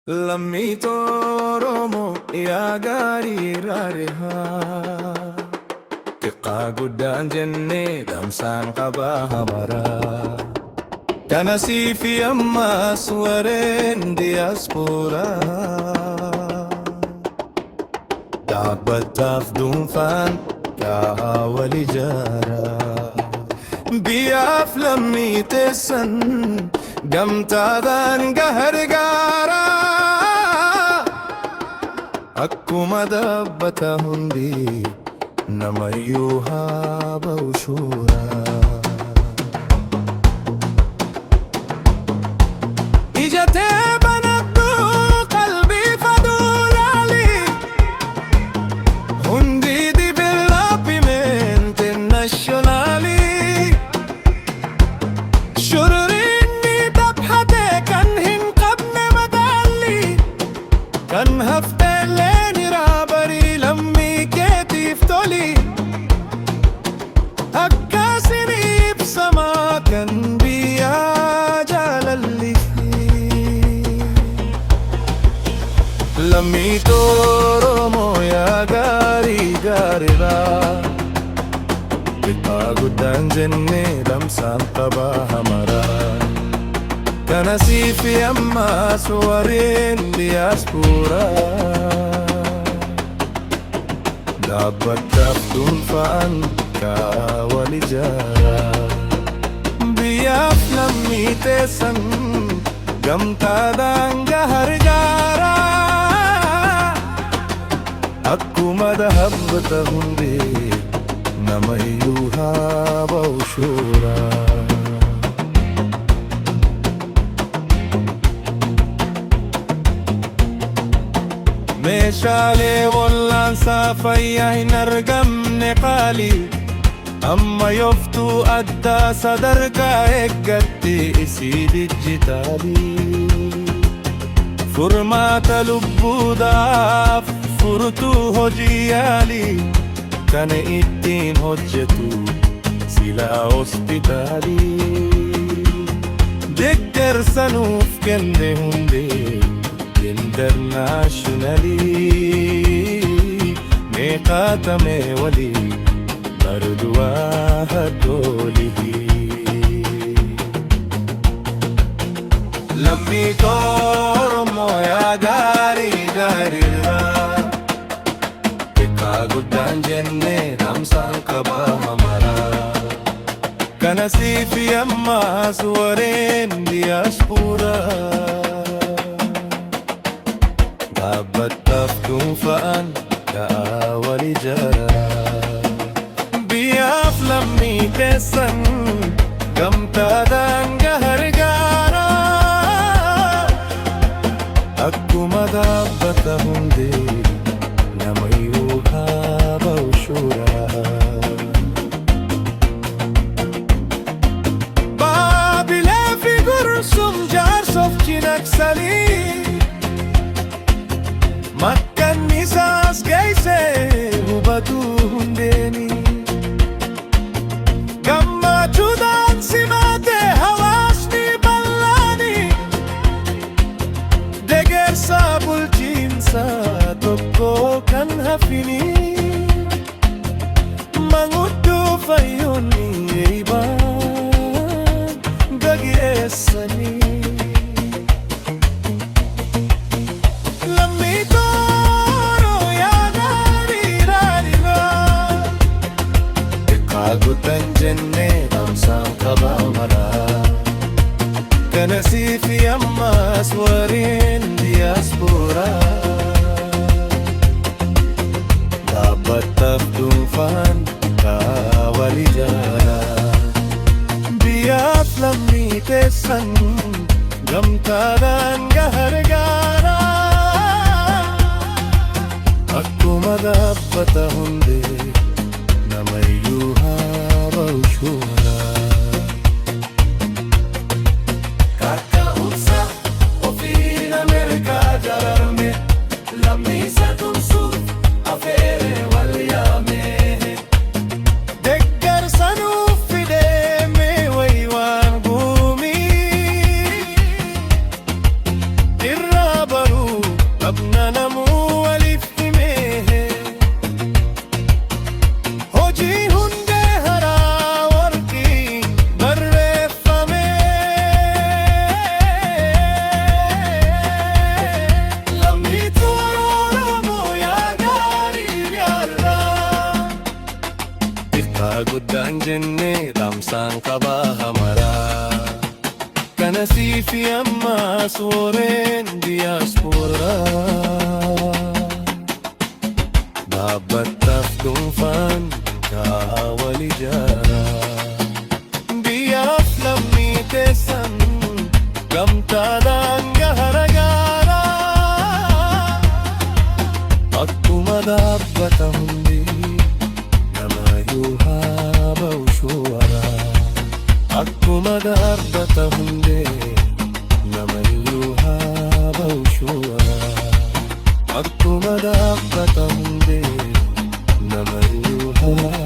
Lammii Oromoo yaa gaarii raarihaa xiqqaa guddaan jennee damsaan qabaa hamaraa kana siifi ammaas warreen diyaaspooraa dhaabbataaf dhuunfaan yaa wal ijaaraa biyyaaf lammii teessan gamtaadhaan gargaaraa akkuma dhaabbata hundi namayyuu haa ba'u shooraa. Ijatee banadhu qalbii faduu laali hundi development nationally shururiinni dabhatee kan hin qabne madaalli kan hafteelleen irraa barii lammii keetiif toli akkaasin ibsamaa kan biyyaa jaalalli lammii Oromoo yaa gaarii gaariidhaa xiqqaa guddaan jennee damsaan qabaa hamaraa kana siifi ammaas warreen diyaaspooraa dhaabbataaf dhuunfaan yaa wal ijaaraa biyyaaf lammii teessan gamtaadhaan gargaaraa akkuma dhaabbata hundi namayyuu haa ba'u shooraa. Meeshaalee wal'aansaa fayyaa hin argamne qaalii amma yooftuu addaa sadarkaa eeggatti isii dijitaalii furmaata lubbuudhaaf furtuu hojii yaalii kana ittiin hojjetu silaa hospitaalii deeggarsa nuuf kenne hundee internationally meeqaatame walii barduwaa haddoolihi lammii Oromoo yaa gaarii gaariirraa xiqqaa guddaan jennee damsaan qabaa hamaraa kana siifi ammaas warreen diyaaspooraa dhaabbataaf dhuunfaan yaa wal ijaaraa biyyaaf lammii teessan gamtaadhaan gargaaraa akkuma dhaabbata hundi namayyuu haa ba'u shooraa. Baabilee fi Gursum jaarsoof Cinaaqsalii makkannisaas geessee hubatuu hundeeni gammachuudhaan simatee hawaasni bal'aani deeggarsa bulchiinsa tokko kan hafini manguddoo fayyoonni eeybaan gaggeessanii. Guddaan jennee damsaan qabaa hamaraa kana siifi ammaas warreen diyaaspooraa dhaabbataaf dhuunfaan yaa wal ijaaraa biyyaaf lammii teessan gamtaadhaan gargaaraa akkuma dhaabbata hundee namayyuu haa ba'u shooraa. Kaka'umsa ofiin Ameerikaa jararme lammiisa tumsuuf afeeree wal yaame deeggarsa nuuf fideeme wayii waan guumii irraa baruu suureen diyaasporaa dhaabbattaaf dhuunfaan kaa'aa wal ijaaraa biyyaaf lammii teessan gamtaadhaan gahara gaaraa akkuma dhaabbata hundi namayyuu haa ba'u shuwaraa akkuma dhaabbata hundi namayyuu haa ba'u shuwaraa akkuma dhaabbata hundi namayyuu haa